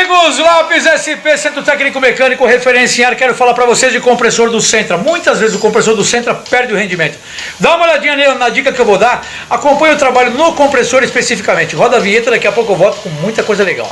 amigos, Lopes SP, Centro Técnico Mecânico, referência em ar. Quero falar para vocês de compressor do Sentra. Muitas vezes o compressor do Sentra perde o rendimento. Dá uma olhadinha na dica que eu vou dar. Acompanhe o trabalho no compressor especificamente. Roda a vinheta, daqui a pouco eu volto com muita coisa legal.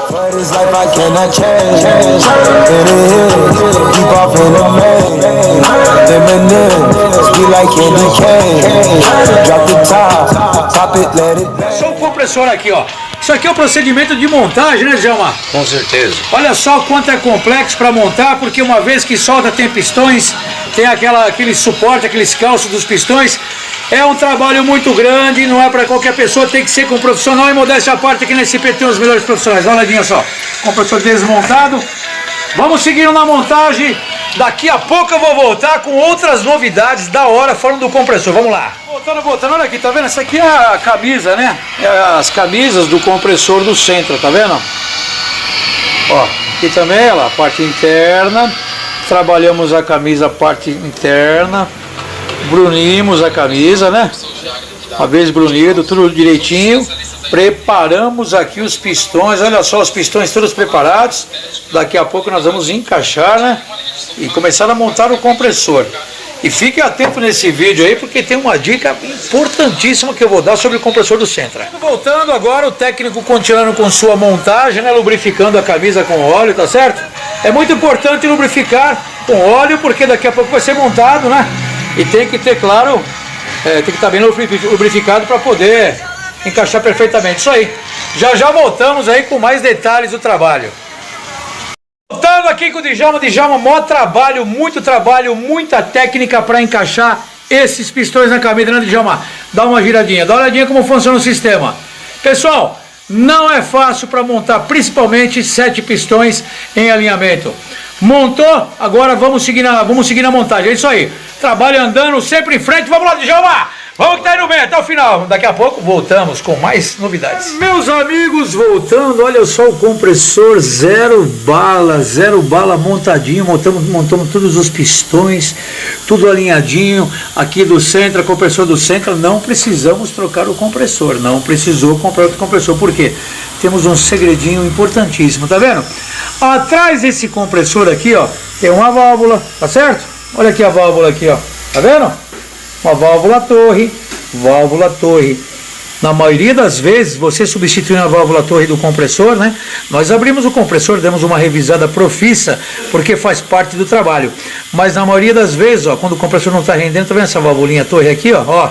Só o compressor aqui, ó. Isso aqui é o procedimento de montagem, né, Djalma? Com certeza. Olha só o quanto é complexo para montar, porque uma vez que solta tem pistões, tem aquele suporte, aqueles calços dos pistões. É um trabalho muito grande, não é para qualquer pessoa, tem que ser com um profissional. E modéstia à parte, aqui na SP tem os melhores profissionais. Dá uma olhadinha só, compressor desmontado. Vamos seguindo na montagem. Daqui a pouco eu vou voltar com outras novidades da hora falando do compressor. Vamos lá. Voltando, olha aqui, tá vendo? Essa aqui é a camisa, né? É as camisas do compressor do Sentra, tá vendo? Ó, aqui também, olha lá, a parte interna. Trabalhamos a camisa, a parte interna. Brunimos a camisa, né? Uma vez brunido, tudo direitinho. Preparamos aqui os pistões, olha só os pistões todos preparados. Daqui a pouco nós vamos encaixar, né? E começar a montar o compressor. E fique atento nesse vídeo aí, porque tem uma dica importantíssima que eu vou dar sobre o compressor do Sentra. Voltando agora, o técnico continuando com sua montagem, né? Lubrificando a camisa com óleo, tá certo? É muito importante lubrificar com óleo, porque daqui a pouco vai ser montado, né? E tem que ter, claro, tem que estar bem lubrificado para poder encaixar perfeitamente. Isso aí. Já voltamos aí com mais detalhes do trabalho. Voltando aqui com o Djalma, maior trabalho, muita técnica para encaixar esses pistões na camisa, né, Djalma? Dá uma giradinha, dá uma olhadinha como funciona o sistema. Pessoal, não é fácil para montar, principalmente 7 pistões em alinhamento. Montou, agora vamos seguir na montagem, é isso aí. Trabalho andando, sempre em frente, vamos lá, Djalma! Vamos que tá indo bem até o final. Daqui a pouco voltamos com mais novidades. Meus amigos, voltando, olha só o compressor zero bala montadinho. Montamos todos os pistões, tudo alinhadinho. Aqui do Sentra, compressor do Sentra. Não precisamos trocar o compressor. Não precisou comprar outro compressor. Por quê? Temos um segredinho importantíssimo, tá vendo? Atrás desse compressor aqui, ó, tem uma válvula, tá certo? Olha aqui a válvula aqui, ó. Tá vendo? Uma válvula torre. Na maioria das vezes, você substituindo a válvula torre do compressor, né? Nós abrimos o compressor, demos uma revisada profissa, porque faz parte do trabalho. Mas na maioria das vezes, ó, quando o compressor não está rendendo, tá vendo essa válvulinha torre aqui, ó?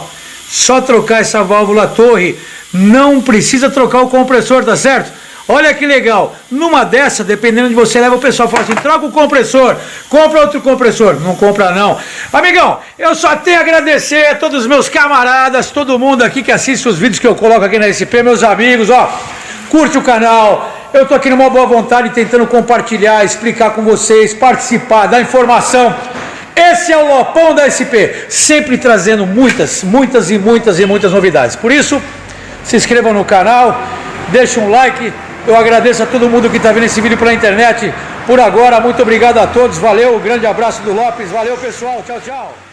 Só trocar essa válvula torre, não precisa trocar o compressor, tá certo? Olha que legal, numa dessa, dependendo de você leva, o pessoal fala assim, troca o compressor, compra outro compressor. Não compra não. Amigão, eu só tenho a agradecer a todos os meus camaradas, todo mundo aqui que assiste os vídeos que eu coloco aqui na SP, meus amigos, ó, curte o canal. Eu tô aqui numa boa vontade tentando compartilhar, explicar com vocês, participar, dar informação. Esse é o Lopão da SP, sempre trazendo muitas novidades. Por isso, se inscrevam no canal, deixem um like. Eu agradeço a todo mundo que está vendo esse vídeo pela internet. Por agora, muito obrigado a todos. Valeu, grande abraço do Lopes. Valeu, pessoal. Tchau, tchau.